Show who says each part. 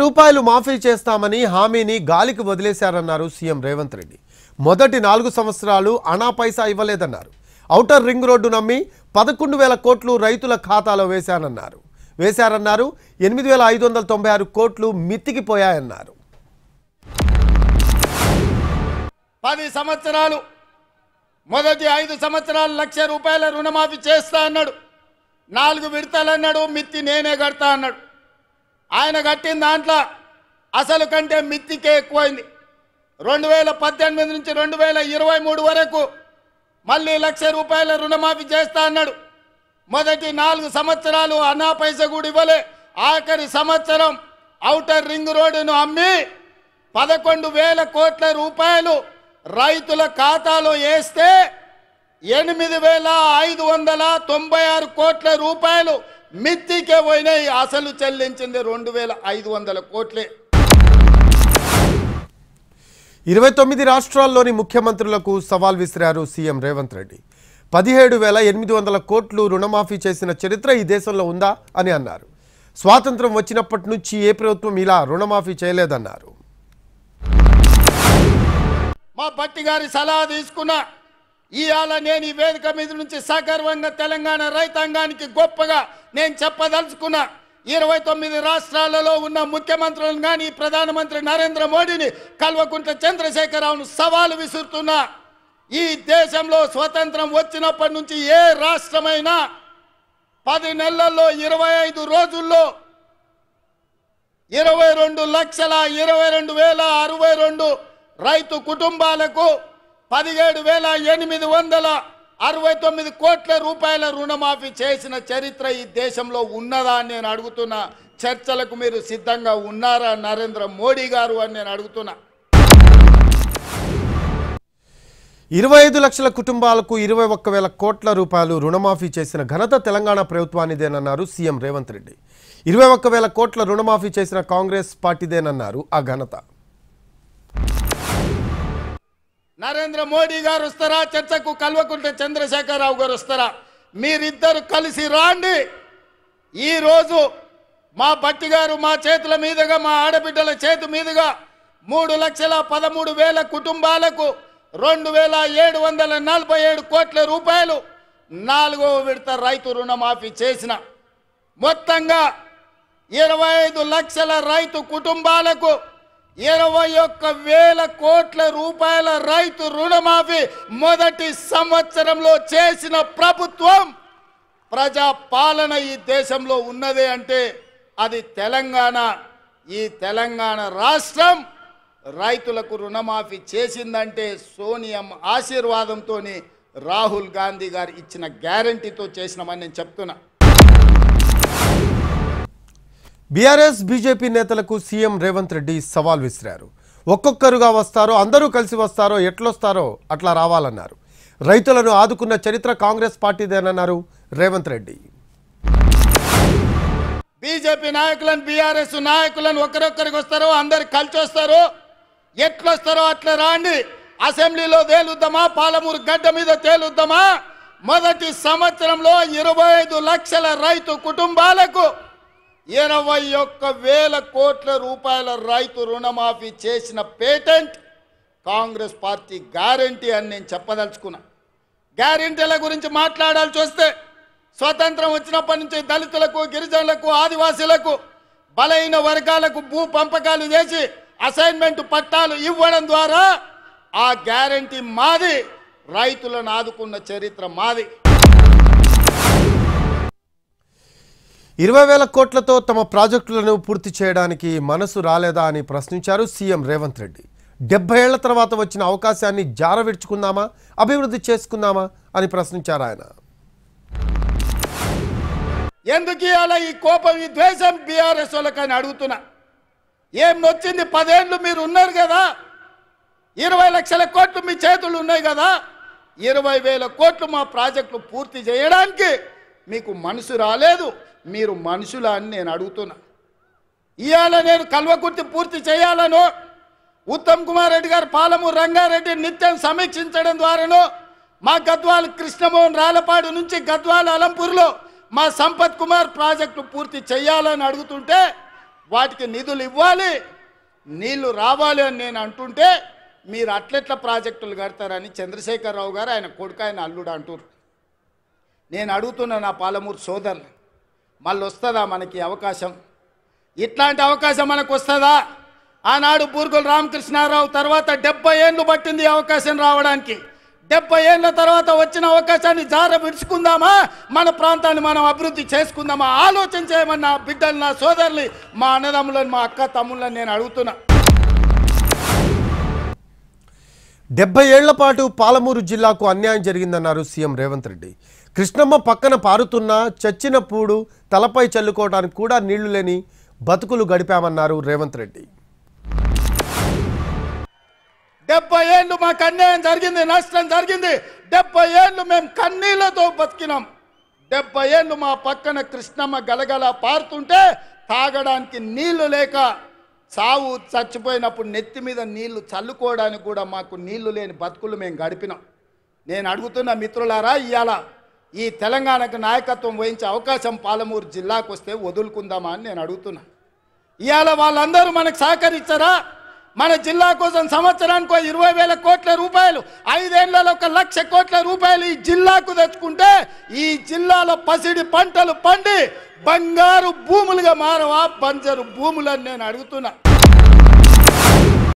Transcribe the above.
Speaker 1: రూపాయలు మాఫీ చేస్తామని హామీని గాలికి వదిలేశారన్నారు సీఎం రేవంత్ రెడ్డి. మొదటి 4 సంవత్సరాలు అనా పైసా ఇవ్వలేదన్నారు. ఔటర్ రింగ్ రోడ్డు నమ్మి 11,000 కోట్లు రైతుల ఖాతాలో వేశారన్నారు. 8,596 కోట్లు మితికిపోయాయన్నారు.
Speaker 2: 10 సంవత్సరాలు మొదటి 5 సంవత్సరాలు ₹1,00,000 రుణమాఫీ చేస్తా అన్నాడు. 4 విడతలు అన్నాడు. మిత్తి నేనే కడతా అన్నాడు. ఆయన కట్టిన దాంట్లో అసలు కంటే మిత్తికే ఎక్కువైంది. 2018 నుంచి 2023 వరకు మళ్ళీ ₹1,00,000 రుణమాఫీ చేస్తా అన్నాడు. మొదటి 4 సంవత్సరాలు అనా పైసా కూడా ఇవ్వలే. ఆఖరి సంవత్సరం ఔటర్ రింగ్ రోడ్డును అమ్మి 11,000 కోట్ల రూపాయలు రైతుల ఖాతాలో వేస్తే 8,596 కోట్ల రూపాయలు మిత్తికే పోయినాయి. అసలు చెల్లించింది 2,500 కోట్లే.
Speaker 1: 29 రాష్ట్రాల్లోని ముఖ్యమంత్రులకు సవాల్ విసిరారు సీఎం రేవంత్ రెడ్డి. 17,800 కోట్లు రుణమాఫీ చేసిన చరిత్ర ఈ దేశంలో ఉందా అని అన్నారు. స్వాతంత్రం వచ్చినప్పటి నుంచి ఏ ప్రభుత్వం ఇలా రుణమాఫీ చేయలేదన్నారు.
Speaker 2: మా భట్టి గారి సలహా తీసుకున్నా. ఇవాళ నేను ఈ వేదిక మీద నుంచి సగర్వంగా తెలంగాణ రైతాంగానికి గొప్పగా నేను చెప్పదలుచుకున్నా. 29 రాష్ట్రాలలో ఉన్న ముఖ్యమంత్రులను కానీ ప్రధానమంత్రి నరేంద్ర మోడీని, కల్వకుంట్ల చంద్రశేఖరరావును సవాలు విసురుతున్నా. ఈ దేశంలో స్వతంత్రం వచ్చినప్పటి నుంచి ఏ రాష్ట్రమైనా 10 నెలల్లో 25 రోజుల్లో 22,22,062 రైతు కుటుంబాలకు 17,869 కోట్ల రూపాయల రుణమాఫీ చేసిన చరిత్ర ఈ దేశంలో ఉన్నదా అని నేను అడుగుతున్నా. చర్చలకు మీరు సిద్ధంగా ఉన్నారా నరేంద్ర మోడీ గారు అని నేను అడుగుతున్నా.
Speaker 1: 25 లక్షల కుటుంబాలకు 21,000 కోట్ల రూపాయలు రుణమాఫీ చేసిన ఘనత తెలంగాణ ప్రభుత్వానిదేనన్నారు సీఎం రేవంత్ రెడ్డి. 21,000 కోట్ల రుణమాఫీ చేసిన కాంగ్రెస్ పార్టీదేనన్నారు ఆ ఘనత.
Speaker 2: నరేంద్ర మోడీ గారు వస్తారా చర్చకు? కల్వకుంట్ల చంద్రశేఖరరావు గారు వస్తారా? మీరిద్దరు కలిసి రాండి. ఈరోజు మా భట్టి గారు మా చేతుల మీదుగా, మా ఆడబిడ్డల చేతి మీదుగా 3,13,000 కుటుంబాలకు 2,747 కోట్ల రూపాయలు 4వ విడత రైతు రుణమాఫీ చేసిన. మొత్తంగా 25 లక్షల రైతు కుటుంబాలకు 21,000 కోట్ల రూపాయల రైతు రుణమాఫీ మొదటి సంవత్సరంలో చేసిన ప్రభుత్వం, ప్రజా పాలన ఈ దేశంలో ఉన్నదే అంటే అది తెలంగాణ. ఈ తెలంగాణ రాష్ట్రం రైతులకు రుణమాఫీ చేసిందంటే సోనియమ్మ ఆశీర్వాదంతో, రాహుల్ గాంధీ గారు ఇచ్చిన గ్యారంటీతో చేసినామని నేను చెప్తున్నా.
Speaker 1: బీఆర్ఎస్ బీజేపీ నేతలకు సీఎం రేవంత్ రెడ్డి సవాల్ విసిరారు. ఒక్కొక్కరుగా వస్తారో, అందరూ కలిసి వస్తారో, ఎట్లొస్తారో అట్లా రావాలన్నారు. రైతులను ఆదుకున్న చరిత్ర కాంగ్రెస్ పార్టీదేనన్నారు రేవంత్ రెడ్డి.
Speaker 2: బీజేపీ నాయకులను, బీఆర్ఎస్ నాయకులను ఒకరొక్కరికి వస్తారో, అందరు కలిసి వస్తారో, ఎట్లొస్తారో అట్లా రాండి. అసెంబ్లీలో తేలుద్దామా, పాలమూరు గడ్డ మీద తేలుద్దామా? మొదటి సంవత్సరంలో 25 లక్షల రైతు కుటుంబాలకు 21,000 కోట్ల రూపాయల రైతు రుణమాఫీ చేసిన పేటెంట్ కాంగ్రెస్ పార్టీ గ్యారంటీ అని నేను చెప్పదలుచుకున్నా. గ్యారంటీల గురించి మాట్లాడాల్సి వస్తే, స్వతంత్రం వచ్చినప్పటి నుంచి దళితులకు, గిరిజనులకు, ఆదివాసీలకు, బలహీన వర్గాలకు భూ పంపకాలు చేసి అసైన్మెంట్ పట్టాలు ఇవ్వడం ద్వారా ఆ గ్యారంటీ మాది. రైతులను ఆదుకున్న చరిత్ర మాది.
Speaker 1: 20,000 కోట్లతో తమ ప్రాజెక్టులను పూర్తి చేయడానికి మనసు రాలేదా అని ప్రశ్నించారు సీఎం రేవంత్ రెడ్డి. 70 ఏళ్ల తర్వాత వచ్చిన అవకాశాన్ని జారవిడ్చుకుందామా, అభివృద్ధి చేసుకుందామా అని ప్రశ్నించారు ఆయన.
Speaker 2: ఎందుకు అలా ఈ కోపం, ఈ ద్వేషం బీఆర్ఎస్ వాళ్ళకని అడుగుతున్నా. ఏం నొచ్చింది? 10 ఏళ్ళు మీరు ఉన్నారు కదా, 20 లక్షల కోట్లు మీ చేతులు ఉన్నాయి కదా, 20,000 కోట్లు మా ప్రాజెక్టులు పూర్తి చేయడానికి మీకు మనసు రాలేదు. మీరు మనుషులా అని నేను అడుగుతున్నా. ఇవాళ నేను కల్వకుర్తి పూర్తి చేయాలను, ఉత్తమ్ కుమార్ రెడ్డి గారు పాలమూరు రంగారెడ్డి నిత్యం సమీక్షించడం ద్వారానో, మా గద్వాల కృష్ణమోహన్ రాలపాడు నుంచి గద్వాల అలంపూర్లో మా సంపత్ కుమార్ ప్రాజెక్టు పూర్తి చేయాలని అడుగుతుంటే వాటికి నిధులు ఇవ్వాలి, నీళ్లు రావాలి అని నేను అంటుంటే మీరు అట్లెట్ల ప్రాజెక్టులు కడతారని చంద్రశేఖరరావు గారు ఆయన కొడుకు ఆయన అల్లుడు అంటారు. నేను అడుగుతున్నా నా పాలమూరు సోదరులు, మళ్ళీ వస్తుందా మనకి అవకాశం? ఇట్లాంటి అవకాశం మనకు వస్తుందా? ఆనాడు బూర్గుల రామకృష్ణారావు తర్వాత 70 ఏళ్ళు పట్టింది అవకాశం రావడానికి. 70 ఏళ్ళ తర్వాత వచ్చిన అవకాశాన్ని జార విడుచుకుందామా? మన ప్రాంతాన్ని మనం అభివృద్ధి చేసుకుందామా? ఆలోచన చేయమన్న బిడ్డలు, నా సోదరులు, మా అన్నదమ్ములను, మా అక్క తమ్ముళ్ళని నేను అడుగుతున్నా.
Speaker 1: 70 ఏళ్ల పాటు పాలమూరు జిల్లాకు అన్యాయం జరిగిందన్నారు సీఎం రేవంత్ రెడ్డి. కృష్ణమ్మ పక్కన పారుతున్న చచ్చిన పూడు తలపై చల్లుకోవడానికి కూడా నీళ్లు లేని బతుకులు గడిపామన్నారు రేవంత్ రెడ్డి.
Speaker 2: 70 ఏళ్ళు మాకు అన్యాయం జరిగింది, నష్టం జరిగింది. 70 ఏళ్ళు మేము కన్నీళ్లతో బతికినాం. 70 ఏళ్ళు మా పక్కన కృష్ణమ్మ గలగల పారుతుంటే తాగడానికి నీళ్లు లేక సావు చచ్చిపోయినప్పుడు నెత్తి మీద నీళ్లు చల్లుకోవడానికి కూడా మాకు నీళ్లు లేని బతుకులు మేము గడిపినాం. నేను అడుగుతున్న మిత్రులారా, ఇవాళ ఈ తెలంగాణకు నాయకత్వం వహించే అవకాశం పాలమూరు జిల్లాకు వస్తే వదులుకుందామా అని నేను అడుగుతున్నా. ఇవాళ వాళ్ళందరూ మనకు సహకరించారా? మన జిల్లా కోసం సంవత్సరానికి 20,000 కోట్ల రూపాయలు, 5 ఏళ్లలో 1,00,000 కోట్ల రూపాయలు ఈ జిల్లాకు తెచ్చుకుంటే ఈ జిల్లాలో పసిడి పంటలు పండి బంగారు భూములుగా మారవా బంజరు భూములని నేను అడుగుతున్నా.